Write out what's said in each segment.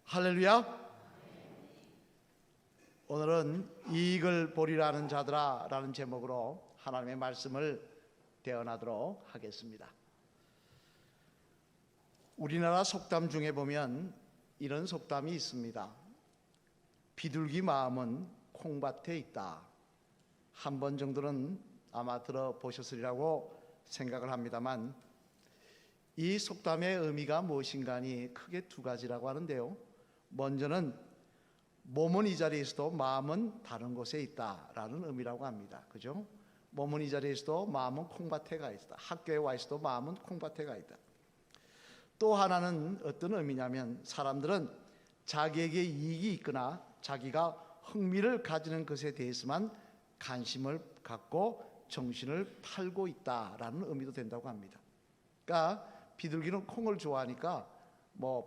할렐루야. 오늘은 이익을 보리라는 자들아 라는 제목으로 하나님의 말씀을 대언하도록 하겠습니다. 우리나라 속담 중에 보면 이런 속담이 있습니다. 비둘기 마음은 콩밭에 있다. 한 번 정도는 아마 들어보셨으리라고 생각을 합니다만, 이 속담의 의미가 무엇인가니 크게 두 가지라고 하는데요. 먼저는 몸은 이 자리에 있어도 마음은 다른 곳에 있다라는 의미라고 합니다. 그죠? 몸은 이 자리에 있어도 마음은 콩밭에 가 있다. 학교에 와 있어도 마음은 콩밭에 가 있다. 또 하나는 어떤 의미냐면, 사람들은 자기에게 이익이 있거나 자기가 흥미를 가지는 것에 대해서만 관심을 갖고 정신을 팔고 있다라는 의미도 된다고 합니다. 그러니까 비둘기는 콩을 좋아하니까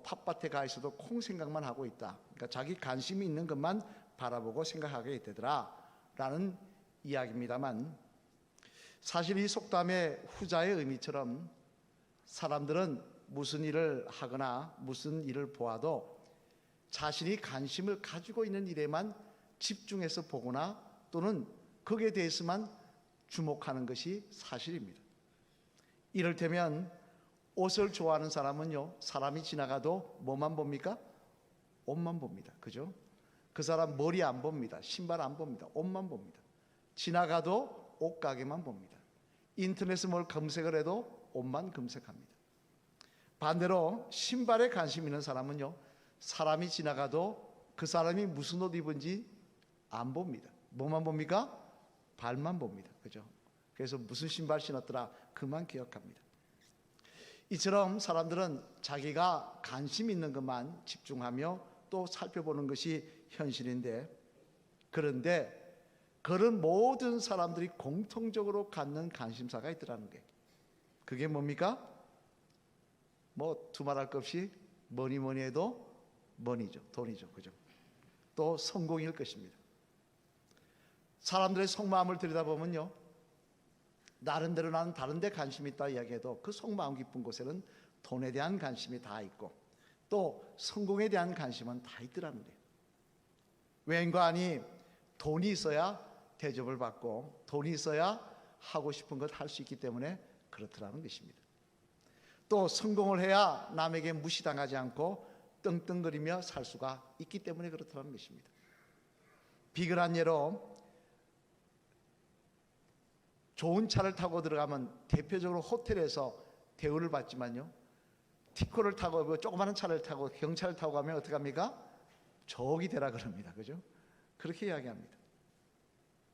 팥밭에 가 있어도 콩 생각만 하고 있다. 그러니까 자기 관심이 있는 것만 바라보고 생각하게 되더라 라는 이야기입니다만, 사실 이 속담의 후자의 의미처럼 사람들은 무슨 일을 하거나 무슨 일을 보아도 자신이 관심을 가지고 있는 일에만 집중해서 보거나 또는 거기에 대해서만 주목하는 것이 사실입니다. 이를테면 옷을 좋아하는 사람은요, 사람이 지나가도 뭐만 봅니까? 옷만 봅니다. 그죠? 그 사람 머리 안 봅니다. 신발 안 봅니다. 옷만 봅니다. 지나가도 옷가게만 봅니다. 인터넷에 뭘 검색을 해도 옷만 검색합니다. 반대로 신발에 관심 있는 사람은요, 사람이 지나가도 그 사람이 무슨 옷 입은지 안 봅니다. 뭐만 봅니까? 발만 봅니다. 그죠? 그래서 무슨 신발 신었더라 그만 기억합니다. 이처럼 사람들은 자기가 관심 있는 것만 집중하며 또 살펴보는 것이 현실인데, 그런데 그런 모든 사람들이 공통적으로 갖는 관심사가 있더라는 게, 그게 뭡니까? 두말할 것 없이 뭐니 해도 머니죠. 돈이죠. 그죠? 또 성공일 것입니다. 사람들의 속마음을 들여다보면요, 나름대로 나는 다른 데 관심이 있다 이야기해도 그 속마음 깊은 곳에는 돈에 대한 관심이 다 있고 또 성공에 대한 관심은 다 있더라는 거예요. 왠가 하니 돈이 있어야 대접을 받고 돈이 있어야 하고 싶은 것 할 수 있기 때문에 그렇더라는 것입니다. 또 성공을 해야 남에게 무시당하지 않고 떵떵거리며 살 수가 있기 때문에 그렇더라는 것입니다. 비근한 예로 좋은 차를 타고 들어가면 대표적으로 호텔에서 대우를 받지만요, 티코를 타고 조그마한 차를 타고 경차를 타고 가면 어떻게 합니까? 적이 되라 그럽니다. 그죠? 그렇게 이야기합니다.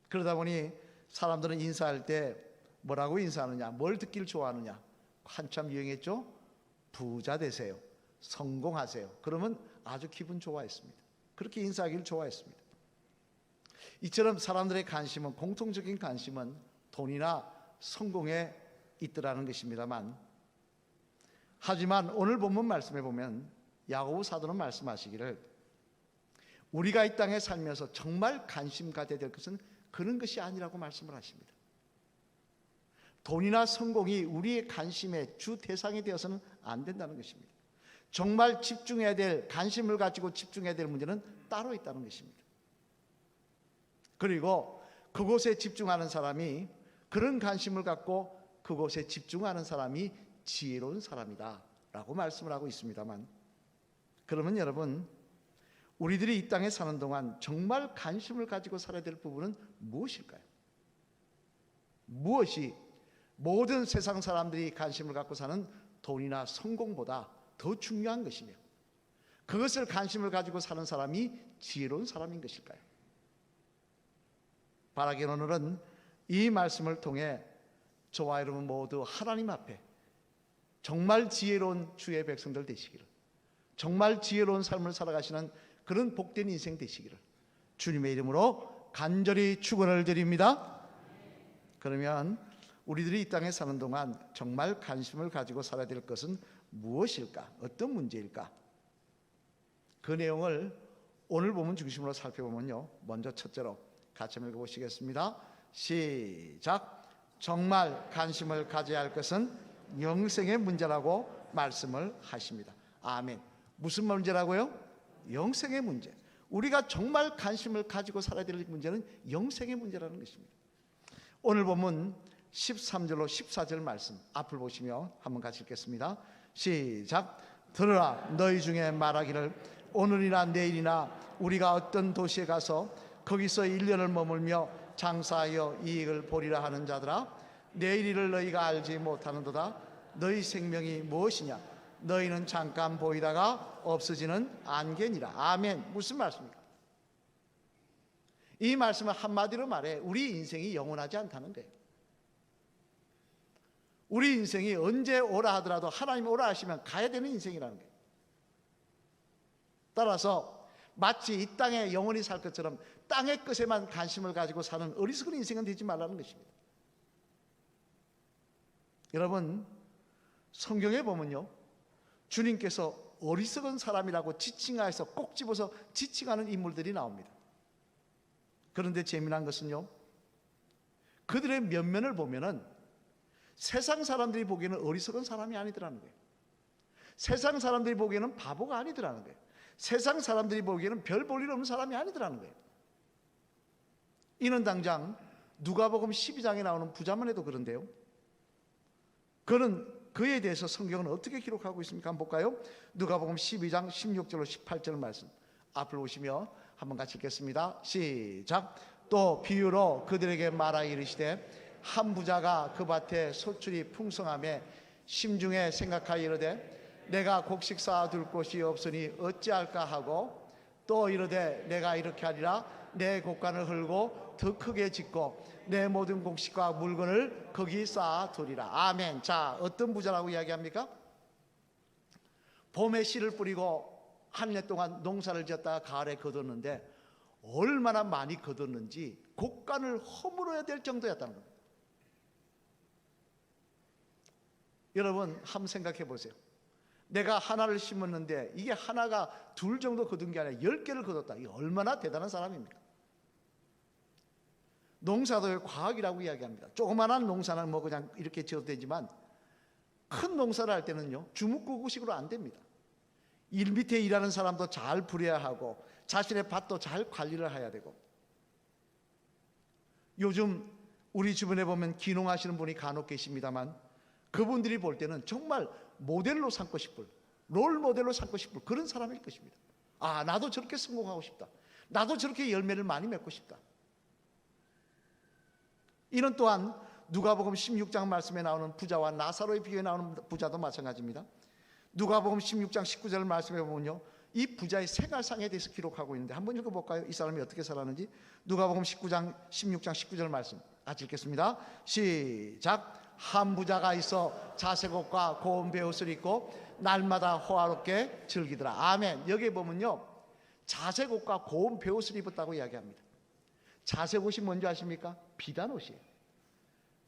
그러다 보니 사람들은 인사할 때 뭐라고 인사하느냐, 뭘 듣기를 좋아하느냐, 한참 유행했죠? 부자 되세요, 성공하세요. 그러면 아주 기분 좋아했습니다. 그렇게 인사하기를 좋아했습니다. 이처럼 사람들의 관심은, 공통적인 관심은 돈이나 성공에 있더라는 것입니다만, 하지만 오늘 본문 말씀에 보면 야고보 사도는 말씀하시기를, 우리가 이 땅에 살면서 정말 관심 가져야 될 것은 그런 것이 아니라고 말씀을 하십니다. 돈이나 성공이 우리의 관심의 주 대상이 되어서는 안 된다는 것입니다. 정말 집중해야 될, 관심을 가지고 집중해야 될 문제는 따로 있다는 것입니다. 그리고 그곳에 집중하는 사람이, 그런 관심을 갖고 그곳에 집중하는 사람이 지혜로운 사람이다 라고 말씀을 하고 있습니다만, 그러면 여러분, 우리들이 이 땅에 사는 동안 정말 관심을 가지고 살아야 될 부분은 무엇일까요? 무엇이 모든 세상 사람들이 관심을 갖고 사는 돈이나 성공보다 더 중요한 것이며, 그것을 관심을 가지고 사는 사람이 지혜로운 사람인 것일까요? 바라기는 오늘은 이 말씀을 통해 저와 여러분 모두 하나님 앞에 정말 지혜로운 주의 백성들 되시기를, 정말 지혜로운 삶을 살아가시는 그런 복된 인생 되시기를 주님의 이름으로 간절히 축원을 드립니다. 그러면 우리들이 이 땅에 사는 동안 정말 관심을 가지고 살아야 될 것은 무엇일까? 어떤 문제일까? 그 내용을 오늘 본문 중심으로 살펴보면요, 먼저 첫째로 같이 읽어보시겠습니다. 시작. 정말 관심을 가져야 할 것은 영생의 문제라고 말씀을 하십니다. 아멘. 무슨 문제라고요? 영생의 문제, 우리가 정말 관심을 가지고 살아야 될 문제는 영생의 문제라는 것입니다. 오늘 본문 13절로 14절 말씀 앞을 보시며 한번 같이 읽겠습니다. 시작. 들으라, 너희 중에 말하기를 오늘이나 내일이나 우리가 어떤 도시에 가서 거기서 1년을 머물며 장사하여 이익을 보리라 하는 자들아, 내일 일을 너희가 알지 못하는도다. 너희 생명이 무엇이냐? 너희는 잠깐 보이다가 없어지는 안개니라. 아멘. 무슨 말씀입니까? 이 말씀은 한마디로 말해 우리 인생이 영원하지 않다는 거예요. 우리 인생이 언제 오라 하더라도 하나님 오라 하시면 가야 되는 인생이라는 거예요. 따라서 마치 이 땅에 영원히 살 것처럼 땅의 것에만 관심을 가지고 사는 어리석은 인생은 되지 말라는 것입니다. 여러분, 성경에 보면요, 주님께서 어리석은 사람이라고 지칭하여서 꼭 집어서 지칭하는 인물들이 나옵니다. 그런데 재미난 것은요, 그들의 면면을 보면은 세상 사람들이 보기에는 어리석은 사람이 아니더라는 거예요. 세상 사람들이 보기에는 바보가 아니더라는 거예요. 세상 사람들이 보기에는 별 볼 일 없는 사람이 아니더라는 거예요. 이는 당장 누가복음 12장에 나오는 부자만 해도 그런데요, 그에 대해서 성경은 어떻게 기록하고 있습니까? 한번 볼까요? 누가복음 12장 16절로 18절 말씀 앞을 보시며 한번 같이 읽겠습니다. 시작. 또 비유로 그들에게 말하여 이르시되 한 부자가 그 밭에 소출이 풍성하며 심중에 생각하여 이르되 내가 곡식 쌓아둘 곳이 없으니 어찌할까 하고, 또 이르되 내가 이렇게 하리라, 내 곡간을 헐고 더 크게 짓고 내 모든 곡식과 물건을 거기 쌓아두리라. 아멘. 자, 어떤 부자라고 이야기합니까? 봄에 씨를 뿌리고 한 해 동안 농사를 지었다가 가을에 거뒀는데 얼마나 많이 거뒀는지 곡간을 허물어야 될 정도였다는 겁니다. 여러분, 한번 생각해 보세요. 내가 하나를 심었는데 이게 하나가 둘 정도 거둔 게 아니라 10개를 거뒀다. 이게 얼마나 대단한 사람입니까? 농사도 과학이라고 이야기합니다. 조그만한 농사는 뭐 그냥 이렇게 지어도 되지만 큰 농사를 할 때는요, 주먹구구식으로 안 됩니다. 일 밑에 일하는 사람도 잘 부려야 하고 자신의 밭도 잘 관리를 해야 되고. 요즘 우리 주변에 보면 귀농하시는 분이 간혹 계십니다만 그분들이 볼 때는 정말 모델로 삼고 싶을, 롤 모델로 삼고 싶을 그런 사람일 것입니다. 아, 나도 저렇게 성공하고 싶다. 나도 저렇게 열매를 많이 맺고 싶다. 이는 또한 누가복음 16장 말씀에 나오는 부자와 나사로의 비유에 나오는 부자도 마찬가지입니다. 누가복음 16장 19절 말씀에 보면요, 이 부자의 생활상에 대해서 기록하고 있는데 한번 읽어볼까요? 이 사람이 어떻게 살았는지. 누가복음 16장 19절 말씀 같이 읽겠습니다. 시작. 한 부자가 있어 자색옷과 고운 베옷을 입고 날마다 호화롭게 즐기더라. 아멘. 여기에 보면요, 자색옷과 고운 베옷을 입었다고 이야기합니다. 자색옷이 뭔지 아십니까? 비단옷이에요.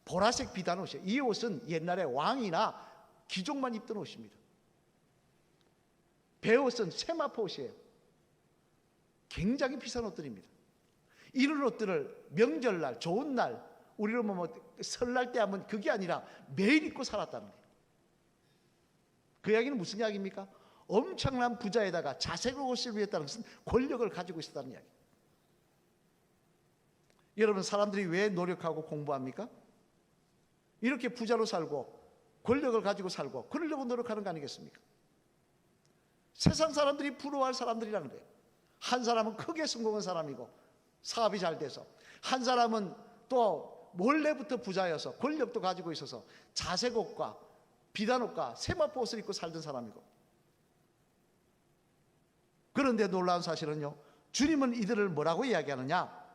보라색 비단옷이에요. 이 옷은 옛날에 왕이나 귀족만 입던 옷입니다. 베옷은 세마포 옷이에요. 굉장히 비싼 옷들입니다. 이런 옷들을 명절날, 좋은 날, 우리로 뭐 설날 때 하면 그게 아니라 매일 입고 살았다는 거예요. 그 이야기는 무슨 이야기입니까? 엄청난 부자에다가 자색 옷을 입었다는 것은 권력을 가지고 있었다는 이야기. 여러분, 사람들이 왜 노력하고 공부합니까? 이렇게 부자로 살고 권력을 가지고 살고 그러려고 노력하는 거 아니겠습니까? 세상 사람들이 부러워할 사람들이라는 거예요. 한 사람은 크게 성공한 사람이고 사업이 잘 돼서, 한 사람은 또 몰래부터 부자여서 권력도 가지고 있어서 자색옷과 비단옷과 세마포 옷을 입고 살던 사람이고. 그런데 놀라운 사실은요, 주님은 이들을 뭐라고 이야기하느냐?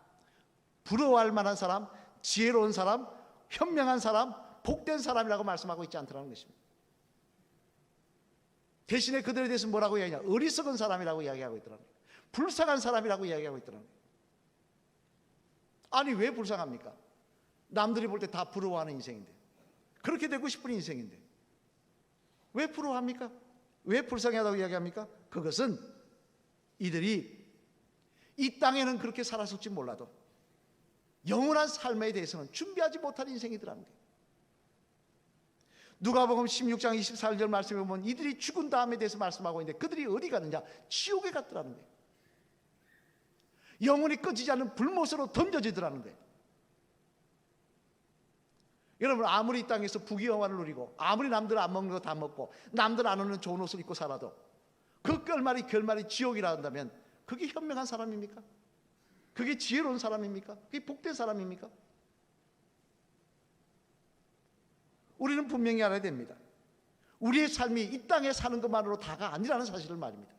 부러워할 만한 사람, 지혜로운 사람, 현명한 사람, 복된 사람이라고 말씀하고 있지 않더라는 것입니다. 대신에 그들에 대해서 뭐라고 이야기하냐? 어리석은 사람이라고 이야기하고 있더라는 거예요. 불쌍한 사람이라고 이야기하고 있더라는 거예요. 아니, 왜 불쌍합니까? 남들이 볼 때 다 부러워하는 인생인데, 그렇게 되고 싶은 인생인데 왜 부러워합니까? 왜 불쌍하다고 이야기합니까? 그것은 이들이 이 땅에는 그렇게 살았을지 몰라도 영원한 삶에 대해서는 준비하지 못한 인생이더라는 거예요. 누가복음 16장 24절 말씀에 보면 이들이 죽은 다음에 대해서 말씀하고 있는데 그들이 어디 갔느냐? 지옥에 갔더라는 거예요. 영원히 꺼지지 않는 불못으로 던져지더라는 거예요. 여러분, 아무리 이 땅에서 부귀영화를 누리고 아무리 남들 안 먹는 거 다 먹고 남들 안 오는 좋은 옷을 입고 살아도 그 결말이 지옥이라 한다면 그게 현명한 사람입니까? 그게 지혜로운 사람입니까? 그게 복된 사람입니까? 우리는 분명히 알아야 됩니다. 우리의 삶이 이 땅에 사는 것만으로 다가 아니라는 사실을 말입니다.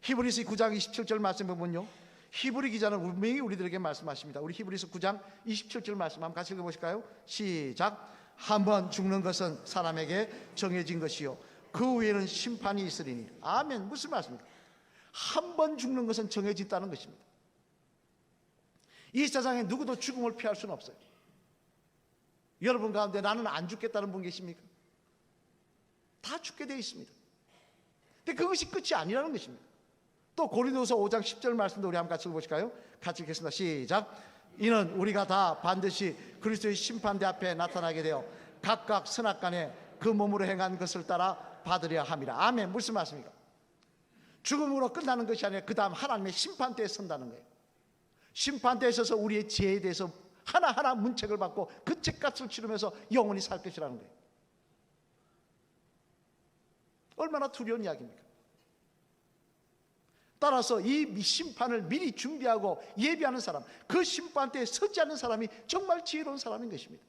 히브리서 9장 27절 말씀을 보면요, 히브리 기자는 분명히 우리들에게 말씀하십니다. 우리 히브리서 9장 27절 말씀 한번 같이 읽어보실까요? 시작. 한번 죽는 것은 사람에게 정해진 것이요 그 후에는 심판이 있으리니. 아멘. 무슨 말씀입니까? 한 번 죽는 것은 정해졌다는 것입니다. 이 세상에 누구도 죽음을 피할 수는 없어요. 여러분 가운데 나는 안 죽겠다는 분 계십니까? 다 죽게 되어 있습니다. 근데 그것이 끝이 아니라는 것입니다. 또 고린도서 5장 10절 말씀도 우리 한번 같이 읽어보실까요? 같이 읽겠습니다. 시작. 이는 우리가 다 반드시 그리스도의 심판대 앞에 나타나게 되어 각각 선악간에 그 몸으로 행한 것을 따라 받으려 함이라. 아멘. 무슨 말씀입니까? 죽음으로 끝나는 것이 아니라 그 다음 하나님의 심판대에 선다는 거예요. 심판대에 서서 우리의 죄에 대해서 하나하나 문책을 받고 그 책값을 치르면서 영원히 살 것이라는 거예요. 얼마나 두려운 이야기입니까? 따라서 이 심판을 미리 준비하고 예비하는 사람, 그 심판대에 서지 않는 사람이 정말 지혜로운 사람인 것입니다.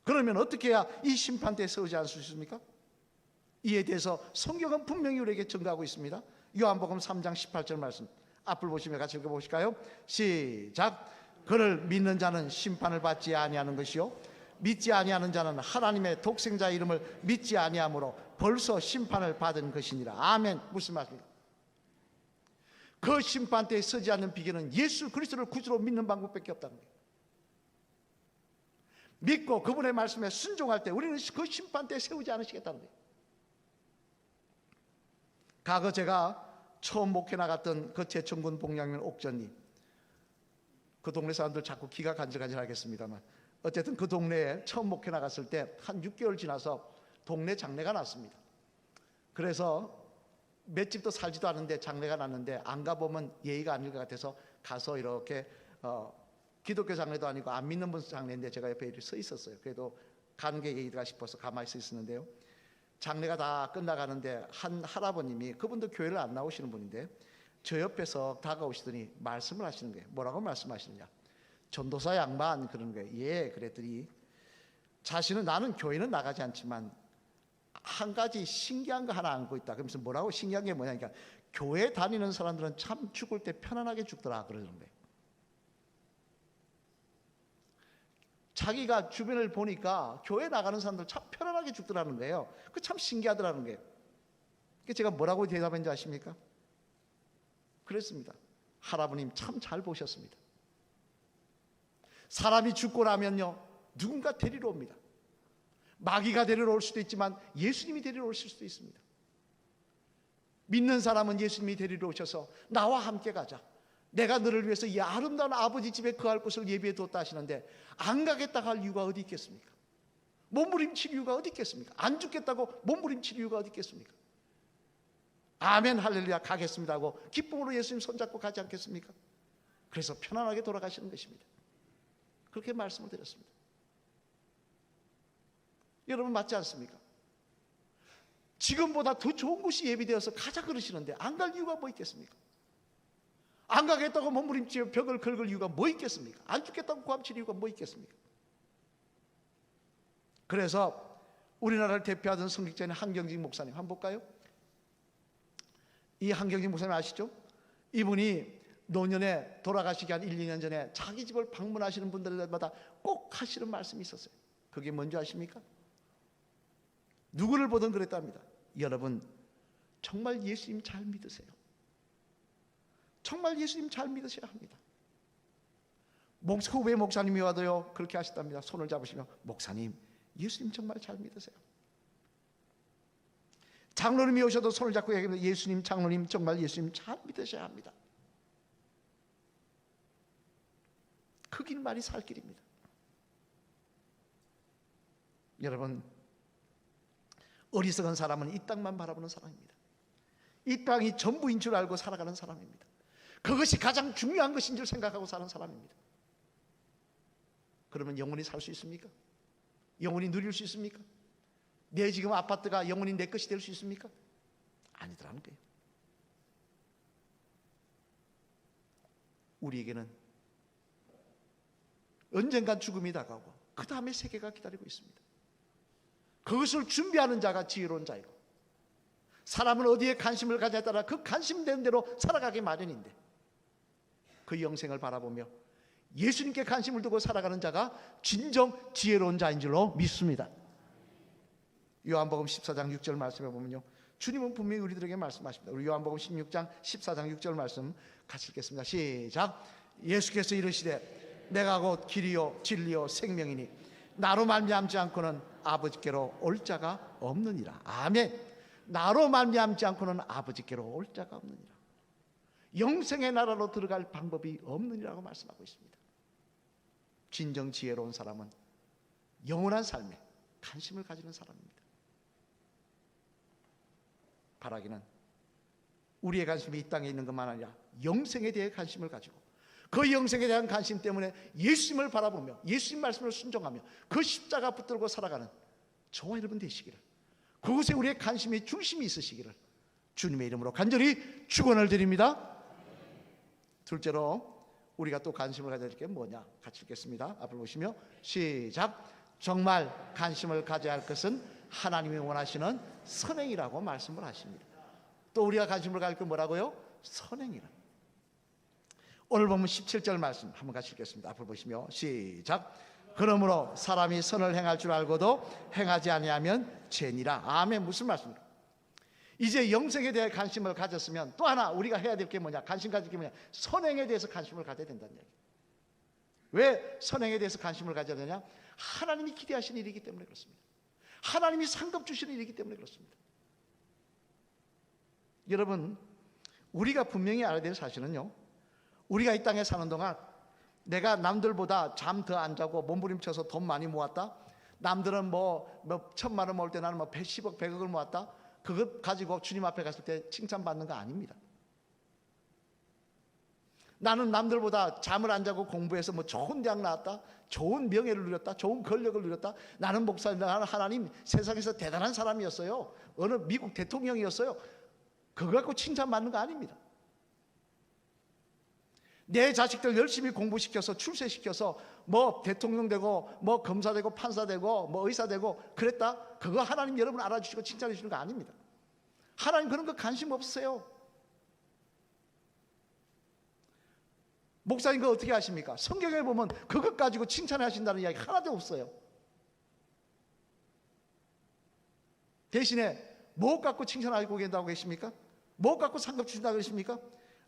그러면 어떻게 해야 이 심판대에 서지 않을 수 있습니까? 이에 대해서 성경은 분명히 우리에게 증거하고 있습니다. 요한복음 3장 18절 말씀 앞을 보시며 같이 읽어보실까요? 시작. 그를 믿는 자는 심판을 받지 아니하는 것이요 믿지 아니하는 자는 하나님의 독생자 이름을 믿지 아니하므로 벌써 심판을 받은 것이니라. 아멘. 무슨 말입니까? 그 심판대에 서지 않는 비결은 예수 그리스도를 구주로 믿는 방법밖에 없다는 거예요. 믿고 그분의 말씀에 순종할 때 우리는 그 심판대에 세우지 않으시겠다는 거예요. 과거 제가 처음 목회 나갔던 그 제천군 봉양면 옥전리, 그 동네 사람들 자꾸 귀가 간질간질하겠습니다만 어쨌든 그 동네에 처음 목회 나갔을 때 한 6개월 지나서 동네 장례가 났습니다. 그래서 몇 집도 살지도 않은데 장례가 났는데 안 가보면 예의가 아닐 것 같아서 가서 이렇게 기독교 장례도 아니고 안 믿는 분 장례인데 제가 옆에 이렇게 서 있었어요. 그래도 가는 게 예의가 싶어서 가만히 서 있었는데요, 장례가 다 끝나가는데 한 할아버님이, 그분도 교회를 안 나오시는 분인데 저 옆에서 다가오시더니 말씀을 하시는 거예요. 뭐라고 말씀하시느냐? 전도사 양반 그러는 거예요. 예. 그랬더니 자신은, 나는 교회는 나가지 않지만 한 가지 신기한 거 하나 안고 있다. 그러면서 뭐라고, 신기한 게 뭐냐, 그러니까 교회 다니는 사람들은 참 죽을 때 편안하게 죽더라 그러는 거예요. 자기가 주변을 보니까 교회 나가는 사람들 참 편안하게 죽더라는 거예요. 그 참 신기하더라는 거예요. 제가 뭐라고 대답했는지 아십니까? 그랬습니다. 할아버님 참 잘 보셨습니다. 사람이 죽고 나면요, 누군가 데리러 옵니다. 마귀가 데리러 올 수도 있지만 예수님이 데리러 오실 수도 있습니다. 믿는 사람은 예수님이 데리러 오셔서 나와 함께 가자, 내가 너를 위해서 이 아름다운 아버지 집에 거할 곳을 예비해 뒀다 하시는데 안 가겠다고 할 이유가 어디 있겠습니까? 몸부림칠 이유가 어디 있겠습니까? 안 죽겠다고 몸부림칠 이유가 어디 있겠습니까? 아멘 할렐루야 가겠습니다 하고 기쁨으로 예수님 손잡고 가지 않겠습니까? 그래서 편안하게 돌아가시는 것입니다. 그렇게 말씀을 드렸습니다. 여러분 맞지 않습니까? 지금보다 더 좋은 곳이 예비되어서 가자 그러시는데 안 갈 이유가 뭐 있겠습니까? 안 가겠다고 몸부림치며 벽을 긁을 이유가 뭐 있겠습니까? 안 죽겠다고 고함칠 이유가 뭐 있겠습니까? 그래서 우리나라를 대표하던 성직자인 한경직 목사님 한번 볼까요? 이 한경직 목사님 아시죠? 이분이 노년에 돌아가시기 한 1, 2년 전에 자기 집을 방문하시는 분들마다 꼭 하시는 말씀이 있었어요. 그게 뭔지 아십니까? 누구를 보든 그랬답니다. 여러분 정말 예수님 잘 믿으세요. 정말 예수님 잘 믿으셔야 합니다. 후배 목사님이 와도요 그렇게 하셨답니다. 손을 잡으시며 목사님 예수님 정말 잘 믿으세요. 장로님이 오셔도 손을 잡고 얘기합니다. 예수님, 장로님 정말 예수님 잘 믿으셔야 합니다. 그 길 말이 살 길입니다. 여러분, 어리석은 사람은 이 땅만 바라보는 사람입니다. 이 땅이 전부인 줄 알고 살아가는 사람입니다. 그것이 가장 중요한 것인 줄 생각하고 사는 사람입니다. 그러면 영원히 살 수 있습니까? 영원히 누릴 수 있습니까? 내 지금 아파트가 영원히 내 것이 될 수 있습니까? 아니더라는 거예요. 우리에게는 언젠간 죽음이 다가오고 그 다음에 세계가 기다리고 있습니다. 그것을 준비하는 자가 지혜로운 자이고, 사람은 어디에 관심을 가냐에 따라 그 관심되는 대로 살아가기 마련인데, 그 영생을 바라보며 예수님께 관심을 두고 살아가는 자가 진정 지혜로운 자인 줄로 믿습니다. 요한복음 14장 6절 말씀에 보면요, 주님은 분명히 우리들에게 말씀하십니다. 우리 요한복음 16장 14장 6절 말씀 같이 읽겠습니다. 시작. 예수께서 이르시되 내가 곧 길이요 진리요 생명이니 나로 말미암지 않고는 아버지께로 올 자가 없느니라. 아멘. 나로 말미암지 않고는 아버지께로 올 자가 없느니라. 영생의 나라로 들어갈 방법이 없느니라고 말씀하고 있습니다. 진정 지혜로운 사람은 영원한 삶에 관심을 가지는 사람입니다. 바라기는 우리의 관심이 이 땅에 있는 것만 아니라 영생에 대해 관심을 가지고, 그 영생에 대한 관심 때문에 예수님을 바라보며 예수님 말씀을 순종하며 그 십자가 붙들고 살아가는 저와 여러분 되시기를, 그곳에 우리의 관심이 중심이 있으시기를 주님의 이름으로 간절히 축원을 드립니다. 둘째로 우리가 또 관심을 가져야 될 게 뭐냐, 같이 읽겠습니다. 앞을 보시며 시작. 정말 관심을 가져야 할 것은 하나님이 원하시는 선행이라고 말씀을 하십니다. 또 우리가 관심을 가질 게 뭐라고요? 선행이라. 오늘 보면 17절 말씀 한번 같이 읽겠습니다. 앞을 보시며 시작. 그러므로 사람이 선을 행할 줄 알고도 행하지 아니하면 죄니라. 아멘. 무슨 말씀입니까? 이제 영생에 대해 관심을 가졌으면 또 하나 우리가 해야 될 게 뭐냐, 관심 가질 게 뭐냐, 선행에 대해서 관심을 가져야 된다는 얘기. 왜 선행에 대해서 관심을 가져야 되냐? 하나님이 기대하신 일이기 때문에 그렇습니다. 하나님이 상급 주시는 일이기 때문에 그렇습니다. 여러분, 우리가 분명히 알아야 될 사실은요, 우리가 이 땅에 사는 동안 내가 남들보다 잠 더 안 자고 몸부림쳐서 돈 많이 모았다, 남들은 뭐 1,000만 원 모을 때 나는 뭐 10억 100억을 모았다, 그것 가지고 주님 앞에 갔을 때 칭찬받는 거 아닙니다. 나는 남들보다 잠을 안 자고 공부해서 뭐 좋은 대학 나왔다, 좋은 명예를 누렸다, 좋은 권력을 누렸다, 나는 목사님, 나는 하나님 세상에서 대단한 사람이었어요, 어느 미국 대통령이었어요, 그거 갖고 칭찬받는 거 아닙니다. 내 자식들 열심히 공부시켜서 출세시켜서 뭐 대통령 되고 뭐 검사 되고 판사 되고 뭐 의사 되고 그랬다, 그거 하나님 여러분 알아주시고 칭찬해 주시는 거 아닙니다. 하나님 그런 거 관심 없으세요. 목사님 그거 어떻게 하십니까? 성경에 보면 그것 가지고 칭찬하신다는 이야기 하나도 없어요. 대신에 뭐 갖고 칭찬하고 계신다고 계십니까? 뭐 갖고 상급 주신다고 계십니까?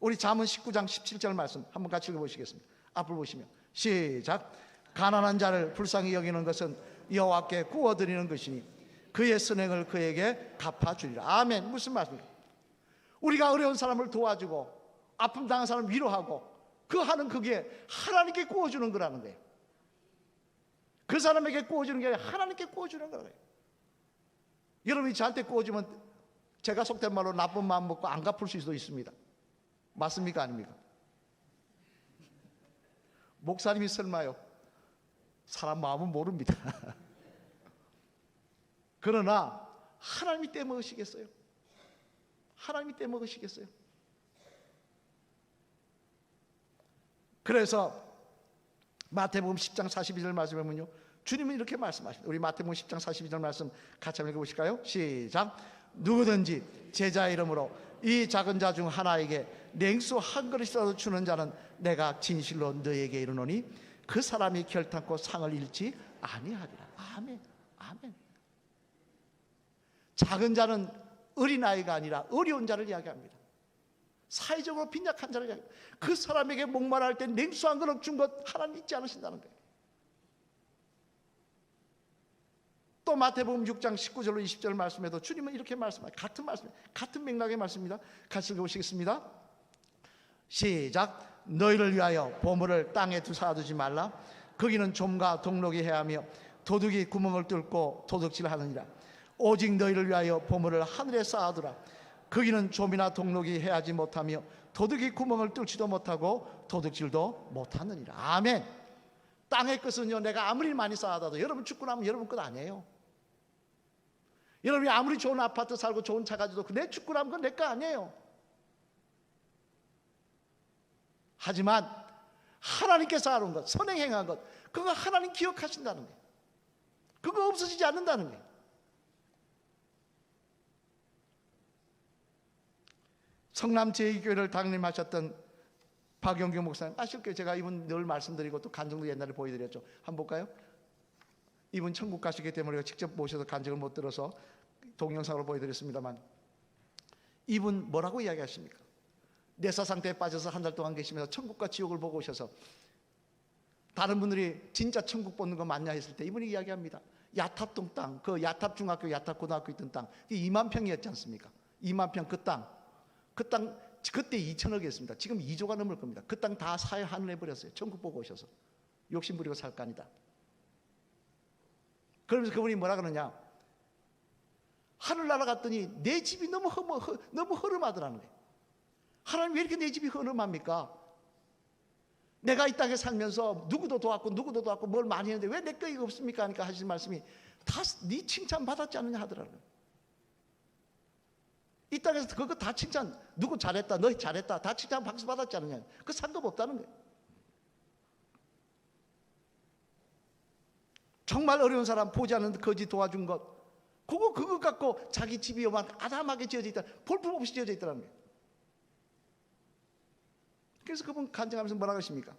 우리 잠언 19장 17절 말씀 한번 같이 읽어보시겠습니다. 앞을 보시면 시작. 가난한 자를 불쌍히 여기는 것은 여호와께 구워드리는 것이니 그의 선행을 그에게 갚아주리라. 아멘. 무슨 말씀입니까? 우리가 어려운 사람을 도와주고 아픔 당한 사람을 위로하고 그 하는 그게 하나님께 구워주는 거라는 거예요. 그 사람에게 구워주는 게 아니라 하나님께 구워주는 거예요. 여러분이 저한테 구워주면 제가 속된 말로 나쁜 마음 먹고 안 갚을 수도 있습니다. 맞습니까? 아닙니까? 목사님이 설마요, 사람 마음은 모릅니다. 그러나 하나님이 떼먹으시겠어요? 하나님이 떼먹으시겠어요? 그래서 마태복음 10장 42절 말씀에 보면요, 주님은 이렇게 말씀하십니다. 우리 마태복음 10장 42절 말씀 같이 한번 읽어보실까요? 시작. 누구든지 제자 이름으로 이 작은 자 중 하나에게 냉수 한 그릇이라도 주는 자는 내가 진실로 너에게 이르노니 그 사람이 결탄코 상을 잃지 아니하리라. 아멘. 아멘. 작은 자는 어린아이가 아니라 어려운 자를 이야기합니다. 사회적으로 빈약한 자를 이야기합니다. 그 사람에게 목말할 때 냉수 한 그릇 준 것 하나님 잊지 않으신다는 거예요. 또 마태복음 6장 19절로 20절 말씀에도 주님은 이렇게 말씀합니다. 같은 말씀, 같은 맥락의 말씀입니다. 같이 읽어보시겠습니다. 시작. 너희를 위하여 보물을 땅에 쌓아두지 말라. 거기는 좀과 동록이 해하며 도둑이 구멍을 뚫고 도둑질하느니라. 오직 너희를 위하여 보물을 하늘에 쌓아두라. 거기는 좀이나 동록이 해하지 못하며 도둑이 구멍을 뚫지도 못하고 도둑질도 못하느니라. 아멘. 땅의 것은요, 내가 아무리 많이 쌓아둬도 여러분 죽고 나면 여러분 것 아니에요. 여러분이 아무리 좋은 아파트 살고 좋은 차 가지고 내 죽고 나면 그건 내 거 아니에요. 하지만 하나님께서 쌓아놓은 것, 선행 행한 것, 그거 하나님 기억하신다는 거예요. 그거 없어지지 않는다는 거예요. 성남 제2교회를 당임하셨던 박영규 목사님 아실 거예요. 제가 이분 늘 말씀드리고 또 간증도 옛날에 보여드렸죠. 한번 볼까요? 이분 천국 가시기 때문에 우리가 직접 모셔서 간증을 못 들어서 동영상으로 보여드렸습니다만, 이분 뭐라고 이야기하십니까? 내사 상태에 빠져서 한 달 동안 계시면서 천국과 지옥을 보고 오셔서 다른 분들이 진짜 천국 보는 거 맞냐 했을 때 이분이 이야기합니다. 야탑동 땅, 그 야탑 중학교, 야탑 고등학교 있던 땅, 2만 평이었지 않습니까? 2만 평 그 땅 그때 2천억이었습니다. 지금 2조가 넘을 겁니다. 그 땅 다 사회 환원해버렸어요. 천국 보고 오셔서. 욕심 부리고 살 거 아니다. 그러면서 그분이 뭐라 그러냐, 하늘나라 갔더니 내 집이 너무 허름하더라는 거예요. 하나님 왜 이렇게 내 집이 허름합니까? 내가 이 땅에 살면서 누구도 도왔고 뭘 많이 했는데 왜 내 거 이거 없습니까? 하니까 하신 말씀이 다 네 칭찬 받았지 않느냐 하더라고요. 이 땅에서 그거 다 칭찬, 누구 잘했다, 너 잘했다, 다 칭찬 박수 받았지 않느냐. 그 상급 없다는 거예요. 정말 어려운 사람 보지 않는 거지 도와준 것, 그거 갖고 자기 집이 막 아담하게 지어져 있다, 볼품 없이 지어져 있다는 거예요. 그래서 그분 간증하면서 뭐라고 하십니까?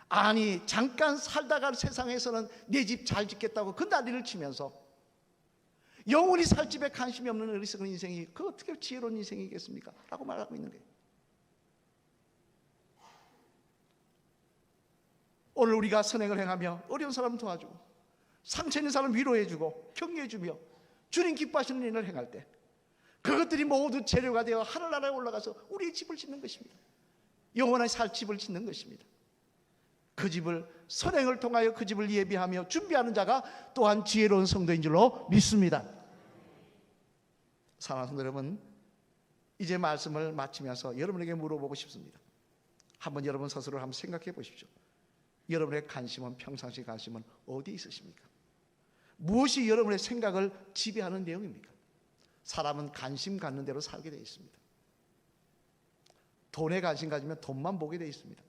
아니 잠깐 살다가 세상에서는 내 집 잘 짓겠다고 그 난리를 치면서 영원히 살 집에 관심이 없는 어리석은 인생이 그 어떻게 지혜로운 인생이겠습니까? 라고 말하고 있는 거예요. 오늘 우리가 선행을 행하며 어려운 사람 도와주고 상처 있는 사람 위로해주고 격려해주며 주님 기뻐하시는 일을 행할 때 그것들이 모두 재료가 되어 하늘나라에 올라가서 우리의 집을 짓는 것입니다. 영원히 살 집을 짓는 것입니다. 그 집을 선행을 통하여 그 집을 예비하며 준비하는 자가 또한 지혜로운 성도인 줄로 믿습니다. 사랑하는 성도 여러분, 이제 말씀을 마치면서 여러분에게 물어보고 싶습니다. 한번 여러분 스스로를 한번 생각해 보십시오. 여러분의 관심은, 평상시 관심은 어디에 있으십니까? 무엇이 여러분의 생각을 지배하는 내용입니까? 사람은 관심 갖는 대로 살게 되어 있습니다. 돈에 관심 가지면 돈만 보게 되어 있습니다.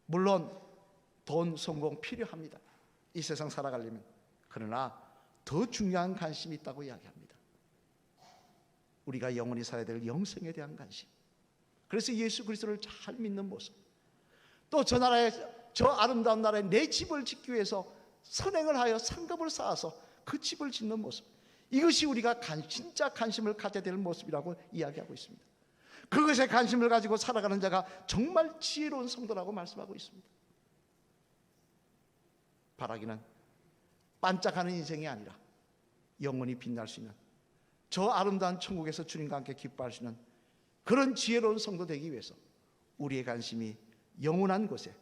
물론 돈, 성공 필요합니다. 이 세상 살아가려면. 그러나 더 중요한 관심이 있다고 이야기합니다. 우리가 영원히 살아야 될 영생에 대한 관심. 그래서 예수 그리스도를 잘 믿는 모습, 또 저 나라에, 저 아름다운 나라에 내 집을 짓기 위해서 선행을 하여 상급을 쌓아서 그 집을 짓는 모습, 이것이 우리가 진짜 관심을 가져야 될 모습이라고 이야기하고 있습니다. 그것에 관심을 가지고 살아가는 자가 정말 지혜로운 성도라고 말씀하고 있습니다. 바라기는 반짝하는 인생이 아니라 영원히 빛날 수 있는 저 아름다운 천국에서 주님과 함께 기뻐할 수 있는 그런 지혜로운 성도 되기 위해서 우리의 관심이 영원한 곳에,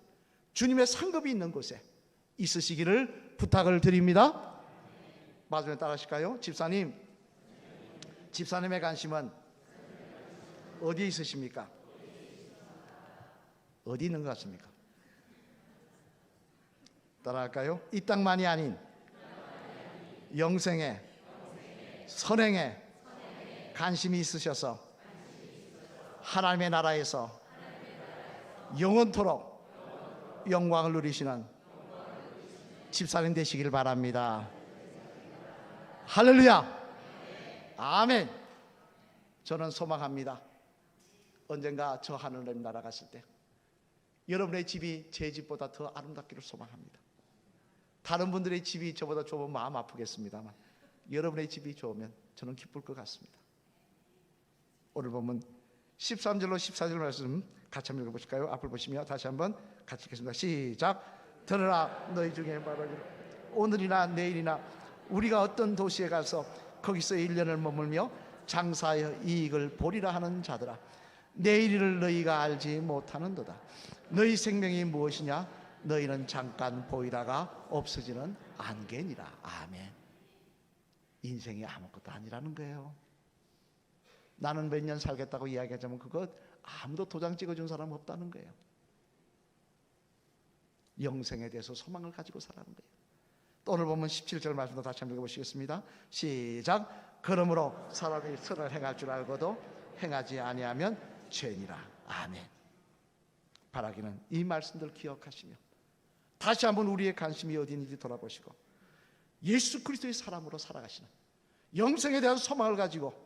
주님의 상급이 있는 곳에 있으시기를 부탁을 드립니다. 마지막에 따라하실까요? 집사님의 관심은 어디에 있으십니까? 어디 있는 것 같습니까? 따라할까요? 이 땅만이 아닌 영생에, 선행에 관심이 있으셔서 하나님의 나라에서 영원토록 영광을 누리시는 집사님 되시길 바랍니다. 할렐루야. 아멘. 저는 소망합니다. 언젠가 저 하늘님 나라 갔을 때 여러분의 집이 제 집보다 더 아름답기를 소망합니다. 다른 분들의 집이 저보다 좁으면 마음 아프겠습니다만 여러분의 집이 좋으면 저는 기쁠 것 같습니다. 오늘 보면 13절로 14절 말씀 같이 한번 읽어보실까요? 앞을 보시며 다시 한번 같이 읽겠습니다. 시작. 들으라 너희 중에 말하기를 오늘이나 내일이나 우리가 어떤 도시에 가서 거기서 1년을 머물며 장사하여 이익을 보리라 하는 자들아, 내일 일을 너희가 알지 못하는도다. 너희 생명이 무엇이냐? 너희는 잠깐 보이다가 없어지는 안개니라. 아멘. 인생이 아무것도 아니라는 거예요. 나는 몇 년 살겠다고 이야기하자면 그것 아무도 도장 찍어준 사람 없다는 거예요. 영생에 대해서 소망을 가지고 살아가는 거예요. 또 오늘 보면 17절 말씀도 다시 한번 읽어보시겠습니다. 시작. 그러므로 사람이 선을 행할 줄 알고도 행하지 아니하면 죄니라. 아멘. 바라기는 이 말씀들 기억하시며 다시 한번 우리의 관심이 어디 있는지 돌아보시고 예수 그리스도의 사람으로 살아가시는 영생에 대한 소망을 가지고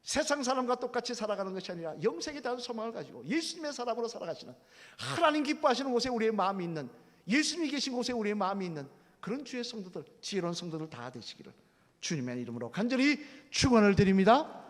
세상 사람과 똑같이 살아가는 것이 아니라 영생에 대한 소망을 가지고 예수님의 사람으로 살아가시는, 하나님 기뻐하시는 곳에 우리의 마음이 있는, 예수님이 계신 곳에 우리의 마음이 있는 그런 주의 성도들, 지혜로운 성도들 다 되시기를 주님의 이름으로 간절히 축원을 드립니다.